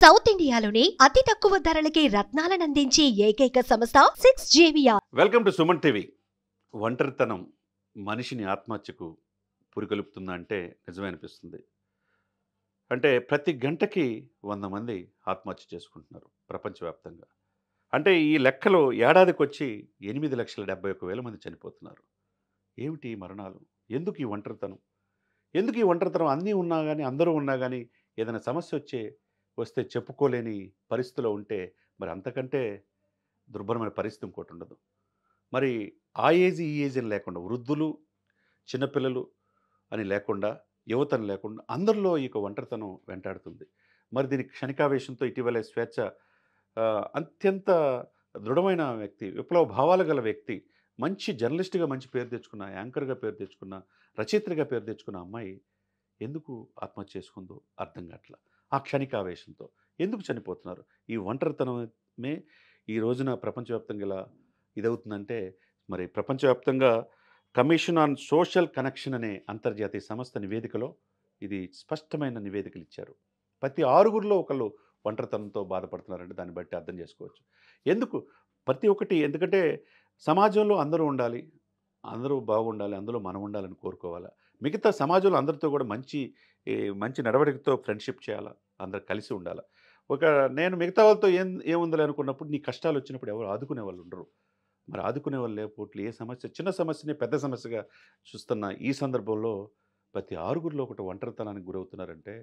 South ఇండియాలోనే అతి తక్కువ ధరలకి రత్నాలనందించే ఏకైక సంస్థ 6JVR. Welcome to Suman TV. ఒంటరితనం మనిషిని ఆత్మహత్యకు పురికొల్పుతుందా అంటే నిజమే అనిపిస్తుంది. అంటే ప్రతి గంటకి 100 మంది ఆత్మహత్య చేసుకుంటున్నారు ప్రపంచవ్యాప్తంగా. అంటే ఈ లెక్కలో ఏడాదికొచ్చి 8,71,000 మంది చనిపోతున్నారు. ఏమిటి ఈ మరణాలు? ఎందుకు ఈ ఒంటరితనం? ఎందుకు ఈ ఒంటరితనం? అన్నీ ఉన్నా కానీ, అందరూ ఉన్నా కానీ ఏదైనా సమస్య వస్తే చెప్పుకోలేని పరిస్థితిలో ఉంటే మరి అంతకంటే దుర్భరమైన పరిస్థితి ఇంకోటి ఉండదు. మరి ఆ ఏజ్ ఈ ఏజ్ అని లేకుండా వృద్ధులు, చిన్నపిల్లలు అని లేకుండా, యువతని లేకుండా అందరిలో ఈ యొక్క ఒంటరితనం వెంటాడుతుంది. మరి దీనికి క్షణికావేశంతో ఇటీవలే స్వేచ్ఛ అత్యంత దృఢమైన వ్యక్తి, విప్లవ భావాలు గల వ్యక్తి, మంచి జర్నలిస్ట్గా మంచి పేరు తెచ్చుకున్న, యాంకర్గా పేరు తెచ్చుకున్న, రచయిత్రిగా పేరు తెచ్చుకున్న అమ్మాయి ఎందుకు ఆత్మహత్య చేసుకుందో అర్థం కావట్లా. ఆ క్షణికావేశంతో ఎందుకు చనిపోతున్నారు? ఈ ఒంటరితనమే ఈ రోజున ప్రపంచవ్యాప్తంగా ఇలా ఇదవుతుందంటే మరి ప్రపంచవ్యాప్తంగా కమిషన్ ఆన్ సోషల్ కనెక్షన్ అనే అంతర్జాతీయ సంస్థ నివేదికలో ఇది స్పష్టమైన నివేదికలు ఇచ్చారు. ప్రతి 6గురిలో ఒకళ్ళు ఒంటరితనంతో బాధపడుతున్నారంటే దాన్ని బట్టి అర్థం చేసుకోవచ్చు. ఎందుకు ప్రతి ఒక్కటి, ఎందుకంటే సమాజంలో అందరూ ఉండాలి, అందరూ బాగుండాలి, అందులో మనం ఉండాలని కోరుకోవాలా. మిగతా సమాజంలో అందరితో కూడా మంచి నడవడికతో ఫ్రెండ్షిప్ చేయాలా, అందరు కలిసి ఉండాలా. నేను మిగతా వాళ్ళతో ఏముందని అనుకున్నప్పుడు నీ కష్టాలు వచ్చినప్పుడు ఎవరు ఆదుకునే వాళ్ళు ఉండరు. మరి ఆదుకునే వాళ్ళు లేకపోతే ఏ సమస్య, చిన్న సమస్యని పెద్ద సమస్యగా చూస్తున్న ఈ సందర్భంలో ప్రతి 6గురిలో ఒకటి ఒంటరితనానికి గురవుతున్నారంటే,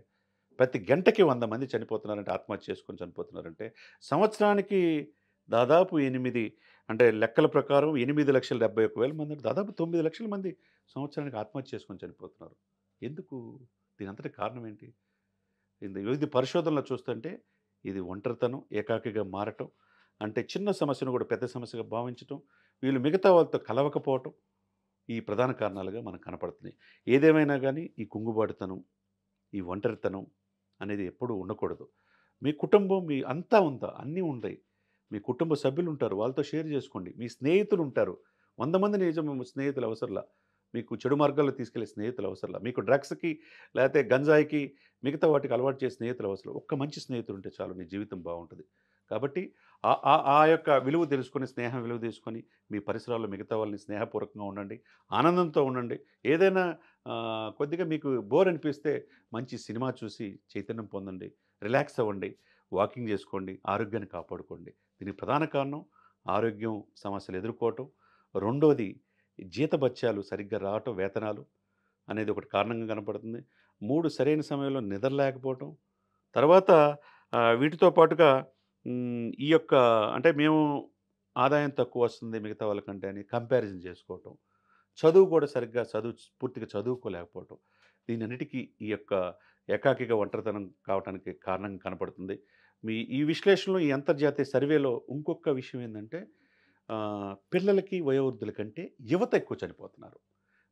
ప్రతి గంటకి 100 మంది చనిపోతున్నారంటే, ఆత్మహత్య చేసుకొని చనిపోతున్నారంటే, సంవత్సరానికి దాదాపు 8, అంటే లెక్కల ప్రకారం 8,71,000 మంది అంటే దాదాపు 9 లక్షల మంది సంవత్సరానికి ఆత్మహత్య చేసుకొని చనిపోతున్నారు. ఎందుకు? దీని అంతటి కారణం ఏంటి? వివిధ పరిశోధనలు చూస్తుంటే ఇది ఒంటరితనం, ఏకాకిగా మారటం, అంటే చిన్న సమస్యను కూడా పెద్ద సమస్యగా భావించటం, వీళ్ళు మిగతా వాళ్ళతో కలవకపోవటం, ఈ ప్రధాన కారణాలుగా మనకు కనపడుతున్నాయి. ఏదేమైనా కానీ ఈ కుంగుబాటుతనం, ఈ ఒంటరితనం అనేది ఎప్పుడూ ఉండకూడదు. మీ కుటుంబం మీ అంతా ఉందా, అన్నీ ఉంటాయి. మీ కుటుంబ సభ్యులు ఉంటారు, వాళ్ళతో షేర్ చేసుకోండి. మీ స్నేహితులు ఉంటారు, 100 మంది నిజం స్నేహితులు అవసరంలా. మీకు చెడు మార్గాల్లో తీసుకెళ్లే స్నేహితులు అవసరంలా. మీకు డ్రగ్స్కి లేకపోతే గంజాయికి మిగతా వాటికి అలవాటు చేసే స్నేహితులు అవసరం. ఒక్క మంచి స్నేహితుడు ఉంటే చాలు, నీ జీవితం బాగుంటుంది. కాబట్టి ఆ యొక్క విలువ తెలుసుకొని, స్నేహం విలువ తీసుకొని మీ పరిసరాల్లో మిగతా వాళ్ళని స్నేహపూర్వకంగా ఉండండి, ఆనందంతో ఉండండి. ఏదైనా కొద్దిగా మీకు బోర్ అనిపిస్తే మంచి సినిమా చూసి చైతన్యం పొందండి, రిలాక్స్ అవ్వండి, వాకింగ్ చేసుకోండి, ఆరోగ్యాన్ని కాపాడుకోండి. దీనికి ప్రధాన కారణం ఆరోగ్యం సమస్యలు ఎదుర్కోవటం. రెండోది జీతభత్యాలు సరిగ్గా రావటం, వేతనాలు అనేది ఒకటి కారణంగా కనపడుతుంది. 3 సరైన సమయంలో నిద్ర లేకపోవటం. తర్వాత వీటితో పాటుగా ఈ యొక్క, అంటే మేము ఆదాయం తక్కువ వస్తుంది మిగతా వాళ్ళకంటే అని కంపారిజన్ చేసుకోవటం. చదువు కూడా సరిగ్గా పూర్తిగా చదువుకోలేకపోవటం. దీనన్నిటికీ ఈ యొక్క ఏకాకిగా ఒంటరితనం కావటానికి కారణం కనపడుతుంది. ఈ విశ్లేషణలో, ఈ అంతర్జాతీయ సర్వేలో ఇంకొక విషయం ఏంటంటే, పిల్లలకి వయోవృద్ధుల కంటే యువత ఎక్కువ చనిపోతున్నారు.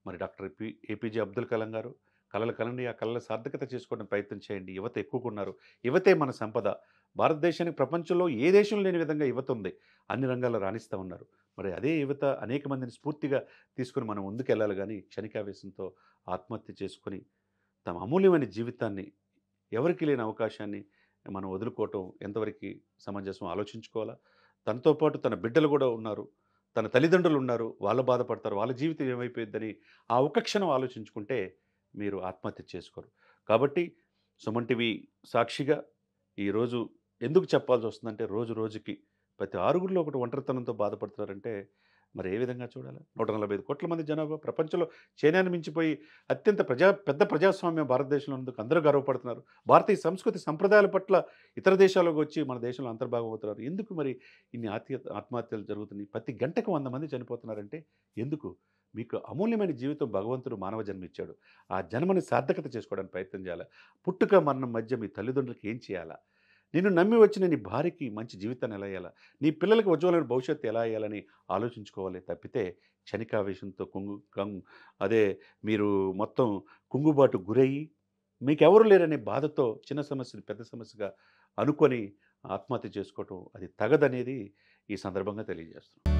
మరి డాక్టర్ ఏపీజే అబ్దుల్ కలాం గారు కలలు కలండి, ఆ కళల సార్థకత చేసుకోవడం ప్రయత్నం చేయండి. యువత ఎక్కువగా ఉన్నారు, యువతే మన సంపద. భారతదేశానికి ప్రపంచంలో ఏ దేశం లేని విధంగా యువత ఉంది, అన్ని రంగాల్లో రాణిస్తూ ఉన్నారు. మరి అదే యువత అనేక మందిని స్ఫూర్తిగా తీసుకుని మనం ముందుకెళ్ళాలి. కానీ క్షణికావేశంతో ఆత్మహత్య చేసుకొని తమ అమూల్యమైన జీవితాన్ని, ఎవరికి లేని అవకాశాన్ని మనం వదులుకోవటం ఎంతవరకు సమంజసం ఆలోచించుకోవాలా. తనతో పాటు తన బిడ్డలు కూడా ఉన్నారు, తన తల్లిదండ్రులు ఉన్నారు, వాళ్ళు బాధపడతారు, వాళ్ళ జీవితం ఏమైపోయిద్దని ఆ ఒక్క క్షణం ఆలోచించుకుంటే మీరు ఆత్మహత్య చేసుకోరు. కాబట్టి సుమన్ టీవీ సాక్షిగా ఈరోజు ఎందుకు చెప్పాల్సి వస్తుందంటే, రోజు రోజుకి ప్రతి 6గురిలో ఒకటి ఒంటరితనంతో బాధపడుతున్నారంటే మరి ఏ విధంగా చూడాలి? 145 కోట్ల మంది జనాభా, ప్రపంచంలో చైనాను మించిపోయి అత్యంత పెద్ద ప్రజాస్వామ్యం భారతదేశంలో ఉన్నందుకు అందరూ గర్వపడుతున్నారు. భారతీయ సంస్కృతి సంప్రదాయాల పట్ల ఇతర దేశాలకు వచ్చి మన దేశంలో అంతర్భాగం అవుతున్నారు. ఎందుకు మరి ఇన్ని ఆత్మహత్యలు జరుగుతున్నాయి? ప్రతి గంటకు 100 మంది చనిపోతున్నారంటే ఎందుకు? మీకు అమూల్యమైన జీవితం భగవంతుడు మానవ జన్మ ఇచ్చాడు. ఆ జన్మని సార్థకత చేసుకోవడానికి ప్రయత్నం చేయాలి. పుట్టుక మరణం మధ్య మీ తల్లిదండ్రులకి ఏం చేయాలా? నిన్ను నమ్మి వచ్చిన నీ భార్యకి మంచి జీవితాన్ని ఎలా ఇయ్యాలా? నీ పిల్లలకి ఉజ్వలమైన భవిష్యత్తు ఎలా ఇయ్యాలని ఆలోచించుకోవాలి తప్పితే, క్షణికావేశంతో అదే మీరు మొత్తం కుంగుబాటు గురయ్యి మీకెవరు లేరనే బాధతో చిన్న సమస్యను పెద్ద సమస్యగా అనుకొని ఆత్మహత్య చేసుకోవటం అది తగదనేది ఈ సందర్భంగా తెలియజేస్తున్నాను.